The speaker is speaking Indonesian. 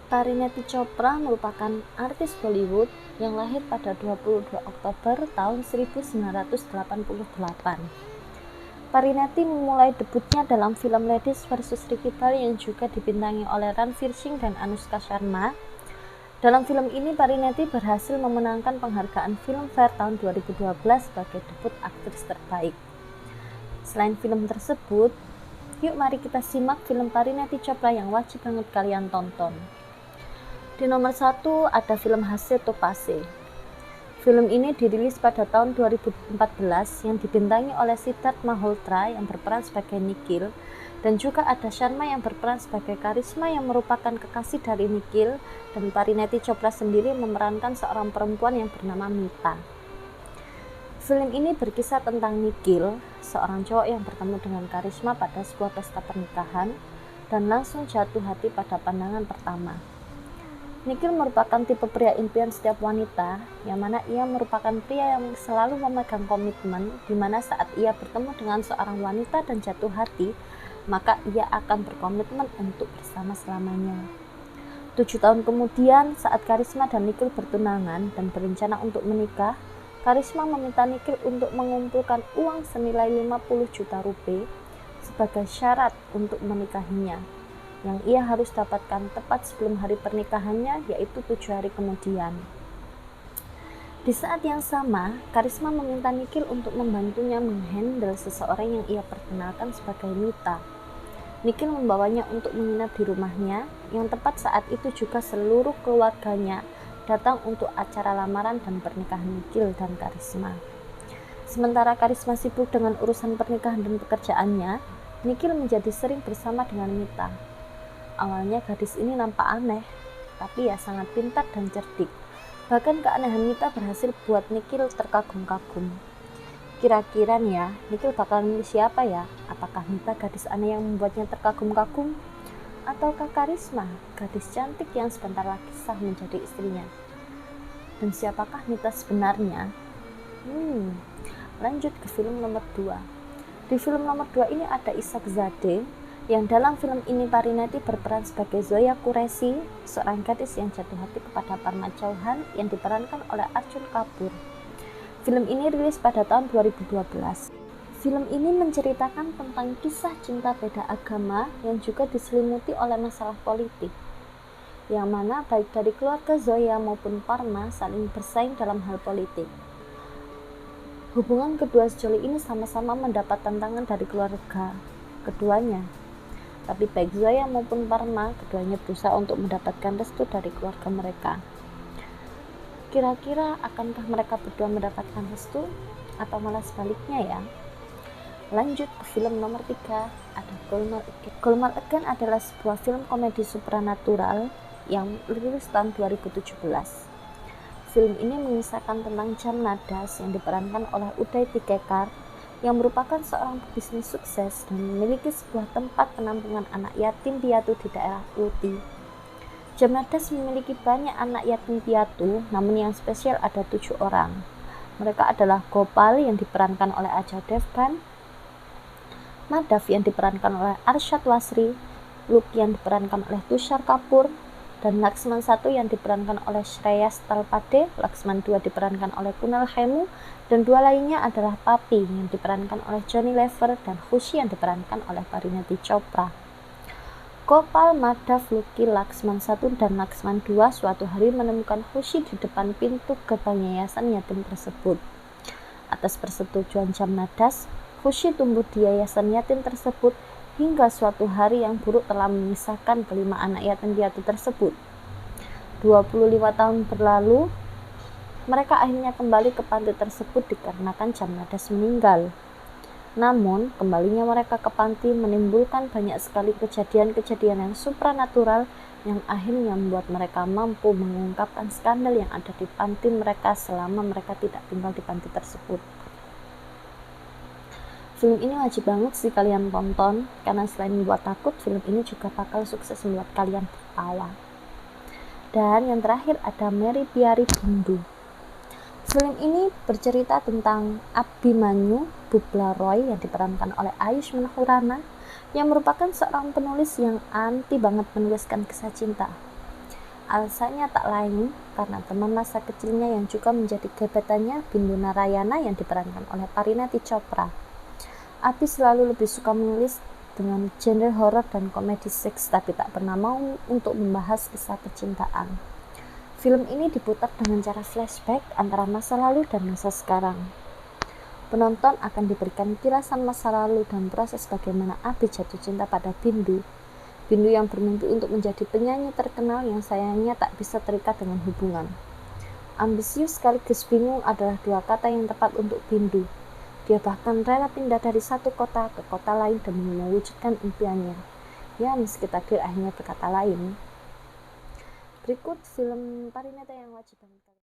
Parineeti Chopra merupakan artis Bollywood yang lahir pada 22 Oktober tahun 1988. Parineeti memulai debutnya dalam film Ladies vs Ricky Ball yang juga dibintangi oleh Ranveer Singh dan Anushka Sharma. Dalam film ini, Parineeti berhasil memenangkan penghargaan Filmfare tahun 2012 sebagai debut aktris terbaik. Selain film tersebut, yuk mari kita simak film Parineeti Chopra yang wajib banget kalian tonton. Di nomor 1 ada film Hase To Paase. Film ini dirilis pada tahun 2014 yang dibintangi oleh Siddharth Malhotra yang berperan sebagai Nikhil, dan juga ada Sharma yang berperan sebagai Karisma yang merupakan kekasih dari Nikhil, dan Parineeti Chopra sendiri memerankan seorang perempuan yang bernama Mita. Film ini berkisah tentang Nikhil, seorang cowok yang bertemu dengan Karisma pada sebuah pesta pernikahan dan langsung jatuh hati pada pandangan pertama. Nikhil merupakan tipe pria impian setiap wanita, yang mana ia merupakan pria yang selalu memegang komitmen, di mana saat ia bertemu dengan seorang wanita dan jatuh hati, maka ia akan berkomitmen untuk bersama selamanya. 7 tahun kemudian, saat Karisma dan Nikhil bertunangan dan berencana untuk menikah, Karisma meminta Nikhil untuk mengumpulkan uang senilai 50 juta rupiah sebagai syarat untuk menikahinya, yang ia harus dapatkan tepat sebelum hari pernikahannya, yaitu 7 hari kemudian. Di saat yang sama, Karisma meminta Nikhil untuk membantunya menghandle seseorang yang ia perkenalkan sebagai Mita. Nikhil membawanya untuk menginap di rumahnya, yang tepat saat itu juga seluruh keluarganya datang untuk acara lamaran dan pernikahan Nikhil dan Karisma. Sementara Karisma sibuk dengan urusan pernikahan dan pekerjaannya, Nikhil menjadi sering bersama dengan Mita. Awalnya gadis ini nampak aneh, tapi ya sangat pintar dan cerdik. Bahkan keanehan Mita berhasil buat Nikhil terkagum-kagum. Kira-kira nih ya, Nikhil bakal milih siapa ya? Apakah Mita gadis aneh yang membuatnya terkagum-kagum? Ataukah Karisma, gadis cantik yang sebentar lagi sah menjadi istrinya? Dan siapakah Mita sebenarnya? Lanjut ke film nomor 2. Di film nomor 2 ini ada Ishak Zadeh, yang dalam film ini Parineeti berperan sebagai Zoya Qureshi, seorang gadis yang jatuh hati kepada Parma Chauhan yang diperankan oleh Arjun Kapoor. Film ini rilis pada tahun 2012. Film ini menceritakan tentang kisah cinta beda agama yang juga diselimuti oleh masalah politik, yang mana baik dari keluarga Zoya maupun Parma saling bersaing dalam hal politik. Hubungan kedua sejoli ini sama-sama mendapat tantangan dari keluarga keduanya. Tapi baik Zoya maupun Parma, keduanya berusaha untuk mendapatkan restu dari keluarga mereka. Kira-kira akankah mereka berdua mendapatkan restu atau malah sebaliknya ya? Lanjut ke film nomor 3, ada Golmaal Again. Golmaal Again adalah sebuah film komedi supranatural yang rilis tahun 2017. Film ini mengisahkan tentang Jamnadas yang diperankan oleh Uday Tikekar, yang merupakan seorang pebisnis sukses dan memiliki sebuah tempat penampungan anak yatim piatu di daerah Uti. Jamnadas memiliki banyak anak yatim piatu, namun yang spesial ada 7 orang. Mereka adalah Gopal yang diperankan oleh Ajay Devgan, Madhav yang diperankan oleh Arshad Wasri, Luke yang diperankan oleh Tushar Kapoor, dan Laxman 1 yang diperankan oleh Shreyas Talpade, Laxman 2 diperankan oleh Kunal Khemu, dan 2 lainnya adalah Papi yang diperankan oleh Johnny Lever dan Khushi yang diperankan oleh Parineeti Chopra. Gopal, Madhav, Lucky, Laxman 1 dan Laxman 2 suatu hari menemukan Khushi di depan pintu gerbang yayasan yatim tersebut. Atas persetujuan Jamnadas, Khushi tumbuh di yayasan yatim tersebut hingga suatu hari yang buruk telah memisahkan kelima anak yatim piatu tersebut. 25 tahun berlalu, mereka akhirnya kembali ke panti tersebut dikarenakan Jamnadas meninggal. Namun, kembalinya mereka ke panti menimbulkan banyak sekali kejadian-kejadian yang supranatural yang akhirnya membuat mereka mampu mengungkapkan skandal yang ada di panti mereka selama mereka tidak tinggal di panti tersebut. Film ini wajib banget sih kalian tonton, karena selain membuat takut, film ini juga bakal sukses membuat kalian tertawa. Dan yang terakhir ada Meri Pyari Bindu. Film ini bercerita tentang Abhimanyu Bubla Roy yang diperankan oleh Ayushmann Khurrana, yang merupakan seorang penulis yang anti banget menuliskan kisah cinta. Alasannya tak lain karena teman masa kecilnya yang juga menjadi gebetannya, Bindu Narayana, yang diperankan oleh Parineeti Chopra. Abi selalu lebih suka menulis dengan genre horor dan komedi seks, tapi tak pernah mau untuk membahas kisah percintaan. Film ini diputar dengan cara flashback antara masa lalu dan masa sekarang. Penonton akan diberikan kilasan masa lalu dan proses bagaimana Abi jatuh cinta pada Bindu. Bindu yang bermimpi untuk menjadi penyanyi terkenal yang sayangnya tak bisa terikat dengan hubungan. Ambisius sekaligus bingung adalah dua kata yang tepat untuk Bindu. Dia bahkan rela pindah dari satu kota ke kota lain demi mewujudkan impiannya. Ya, meski takdir akhirnya berkata lain. Berikut film Parineeti yang wajib banget